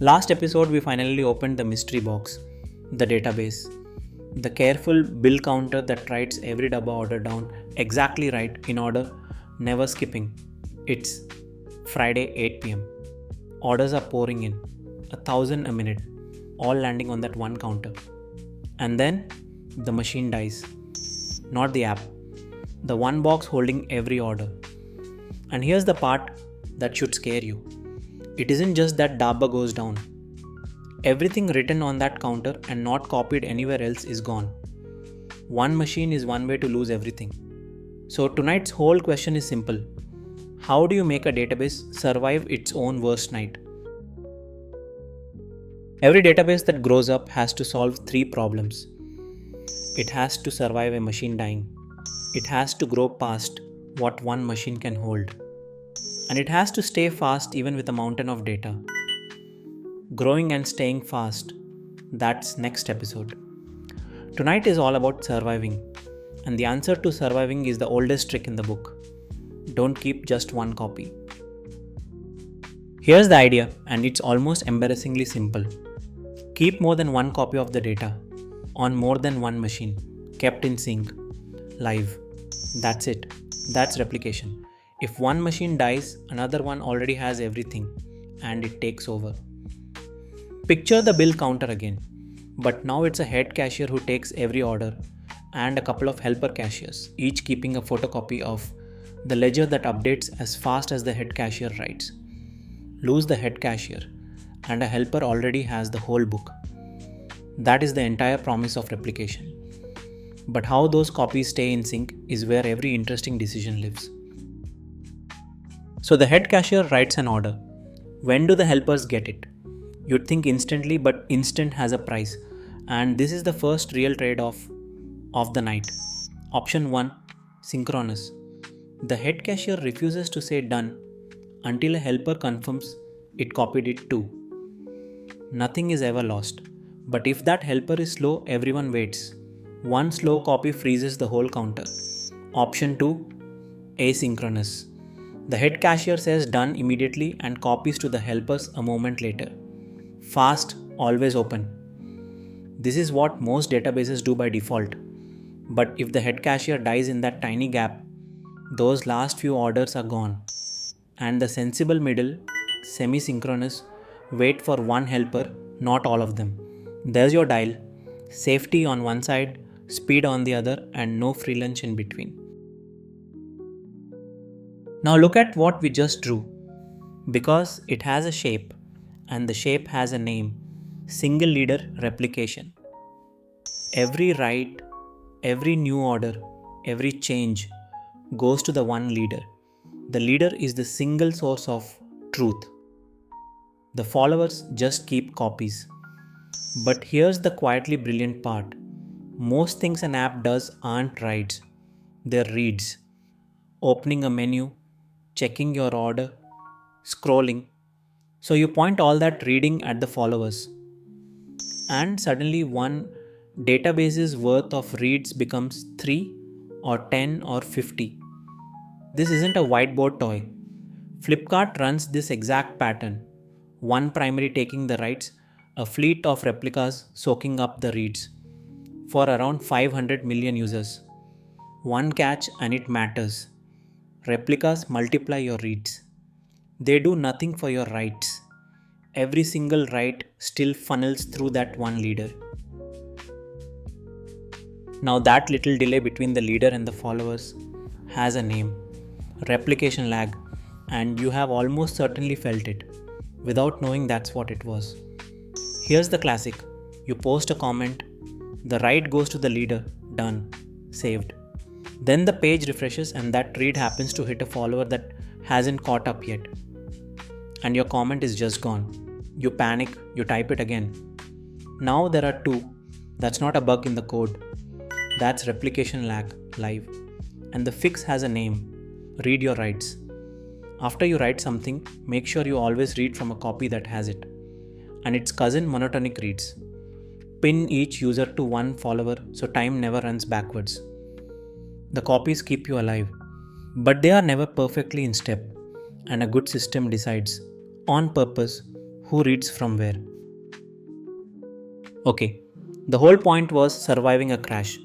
Last episode, we finally opened the mystery box, the database, the careful bill counter that writes every Dabba order down exactly right in order, never skipping. It's Friday 8 pm. Orders are pouring in, 1,000 a minute, all landing on that one counter. And then the machine dies. Not the app, the one box holding every order. And here's the part that should scare you. It isn't just that Dabba goes down. Everything written on that counter and not copied anywhere else is gone. One machine is one way to lose everything. So tonight's whole question is simple. How do you make a database survive its own worst night? Every database that grows up has to solve three problems. It has to survive a machine dying. It has to grow past what one machine can hold. And it has to stay fast even with a mountain of data. Growing and staying fast, that's next episode. Tonight is all about surviving. And the answer to surviving is the oldest trick in the book. Don't keep just one copy. Here's the idea, and it's almost embarrassingly simple. Keep more than one copy of the data on more than one machine, kept in sync, live. That's it. That's replication. If one machine dies, another one already has everything and it takes over. Picture the bill counter again, but now it's a head cashier who takes every order and a couple of helper cashiers, each keeping a photocopy of the ledger that updates as fast as the head cashier writes. Lose the head cashier and a helper already has the whole book. That is the entire promise of replication. But how those copies stay in sync is where every interesting decision lives. So the head cashier writes an order. When do the helpers get it? You'd think instantly, but instant has a price. And this is the first real trade-off of the night. Option 1, synchronous. The head cashier refuses to say done until a helper confirms it copied it too. Nothing is ever lost. But if that helper is slow, everyone waits. One slow copy freezes the whole counter. Option 2, asynchronous. The head cashier says done immediately and copies to the helpers a moment later. Fast, always open. This is what most databases do by default. But if the head cashier dies in that tiny gap, those last few orders are gone. And the sensible middle, semi-synchronous, wait for one helper, not all of them. There's your dial. Safety on one side, speed on the other, and no free lunch in between. Now look at what we just drew. Because it has a shape, and the shape has a name, single leader replication. Every write, every new order, every change goes to the one leader. The leader is the single source of truth. The followers just keep copies. But here's the quietly brilliant part. Most things an app does aren't writes, they're reads. Opening a menu, checking your order, scrolling. So you point all that reading at the followers. And suddenly one database's worth of reads becomes 3 or 10 or 50. This isn't a whiteboard toy. Flipkart runs this exact pattern. One primary taking the writes, a fleet of replicas soaking up the reads. For around 500 million users. One catch and it matters. Replicas multiply your reads. They do nothing for your writes. Every single write still funnels through that one leader. Now that little delay between the leader and the followers has a name. Replication lag. And you have almost certainly felt it, without knowing that's what it was. Here's the classic. You post a comment, the write goes to the leader, done, saved. Then the page refreshes and that read happens to hit a follower that hasn't caught up yet. And your comment is just gone. You panic, you type it again. Now there are two. That's not a bug in the code. That's replication lag, live. And the fix has a name. Read your writes. After you write something, make sure you always read from a copy that has it. And its cousin monotonic reads. Pin each user to one follower so time never runs backwards. The copies keep you alive, but they are never perfectly in step, and a good system decides, on purpose, Who reads from where? Okay, the whole point was surviving a crash.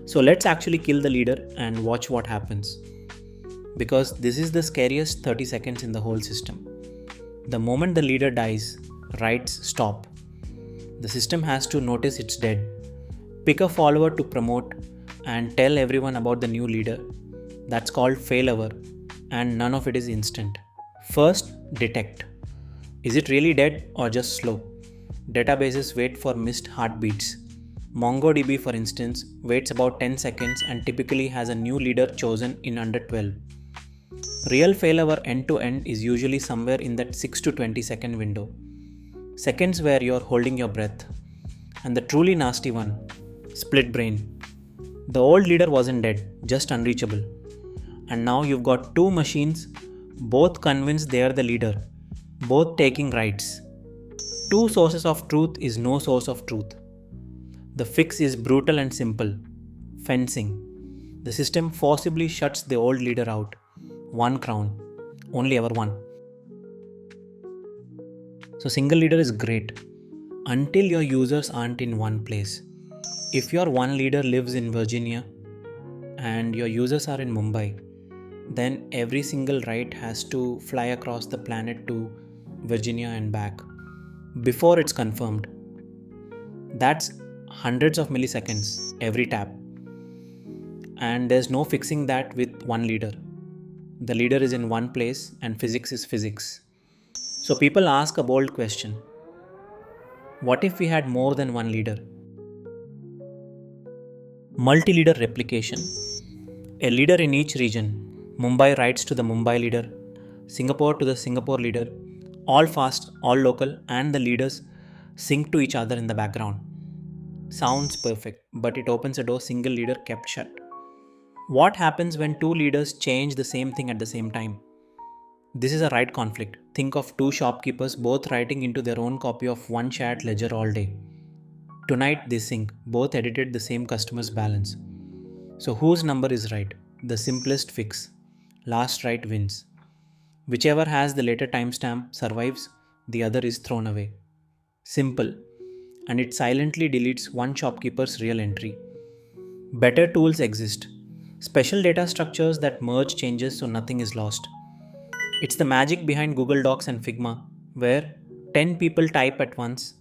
So let's actually kill the leader and watch what happens. Because this is the scariest 30 seconds in the whole system. The moment the leader dies, writes stop. The system has to notice it's dead, pick a follower to promote, and tell everyone about the new leader. That's called failover, and none of it is instant. First, detect. Is it really dead or just slow? Databases wait for missed heartbeats. MongoDB, for instance, waits about 10 seconds and typically has a new leader chosen in under 12. Real failover end-to-end is usually somewhere in that 6 to 20 second window. Seconds where you're holding your breath. And the truly nasty one, split brain. The old leader wasn't dead, just unreachable. And now you've got two machines, both convinced they are the leader, both taking writes. Two sources of truth is no source of truth. The fix is brutal and simple. Fencing. The system forcibly shuts the old leader out. One crown. Only ever one. So single leader is great until your users aren't in one place. If your one leader lives in Virginia and your users are in Mumbai, then every single write has to fly across the planet to Virginia and back before it's confirmed. That's hundreds of milliseconds every tap. And there's no fixing that with one leader. The leader is in one place and physics is physics. So people ask a bold question. What if we had more than one leader? Multi-leader replication. A leader in each region. Mumbai writes to the Mumbai leader, Singapore to the Singapore leader, all fast, all local, and the leaders sync to each other in the background. Sounds perfect, but it opens a door single leader kept shut. What happens when two leaders change the same thing at the same time? This is a write conflict. Think of two shopkeepers both writing into their own copy of one shared ledger all day. Tonight they sync, both edited the same customer's balance. So whose number is right? The simplest fix. Last write wins. Whichever has the later timestamp survives, the other is thrown away. Simple. And it silently deletes one shopkeeper's real entry. Better tools exist. Special data structures that merge changes so nothing is lost. It's the magic behind Google Docs and Figma, where 10 people type at once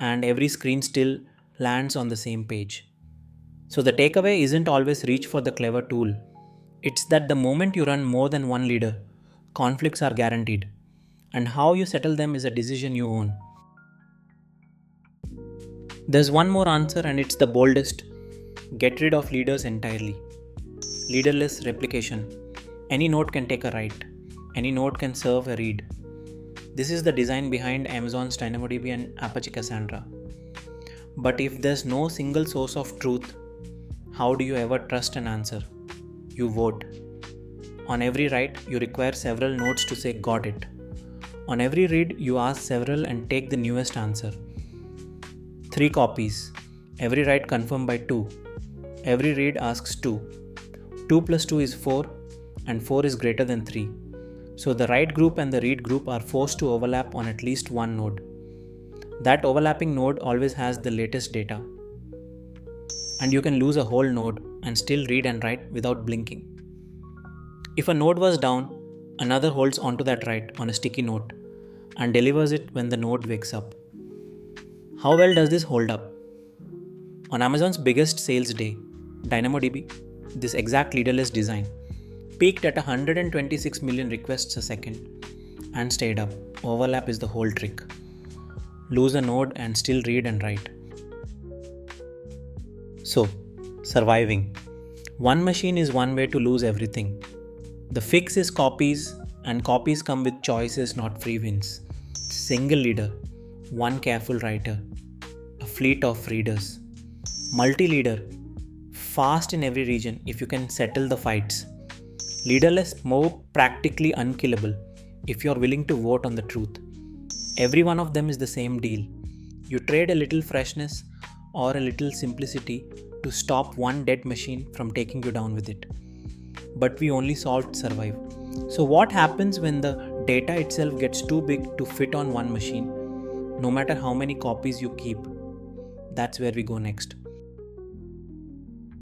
and every screen still lands on the same page. So the takeaway isn't always reach for the clever tool. It's that the moment you run more than one leader, conflicts are guaranteed. And how you settle them is a decision you own. There's one more answer and it's the boldest. Get rid of leaders entirely. Leaderless replication. Any node can take a write. Any node can serve a read. This is the design behind Amazon's DynamoDB and Apache Cassandra. But if there's no single source of truth, how do you ever trust an answer? You vote. On every write, you require several nodes to say got it. On every read, you ask several and take the newest answer. 3 copies. Every write confirmed by 2. Every read asks 2. 2 plus 2 is 4 and 4 is greater than 3. So the write group and the read group are forced to overlap on at least one node. That overlapping node always has the latest data. And you can lose a whole node and still read and write without blinking. If a node was down, another holds onto that write on a sticky note and delivers it when the node wakes up. How well does this hold up? On Amazon's biggest sales day, DynamoDB, this exact leaderless design, peaked at 126 million requests a second and stayed up. Overlap is the whole trick. Lose a node and still read and write. So, surviving. One machine is one way to lose everything. The fix is copies, and copies come with choices, not free wins. Single leader, one careful writer, a fleet of readers. Multi-leader, fast in every region if you can settle the fights. Leaderless, more practically unkillable if you're willing to vote on the truth. Every one of them is the same deal. You trade a little freshness or a little simplicity to stop one dead machine from taking you down with it. But we only solved survive. So what happens when the data itself gets too big to fit on one machine no matter how many copies you keep. That's where we go next.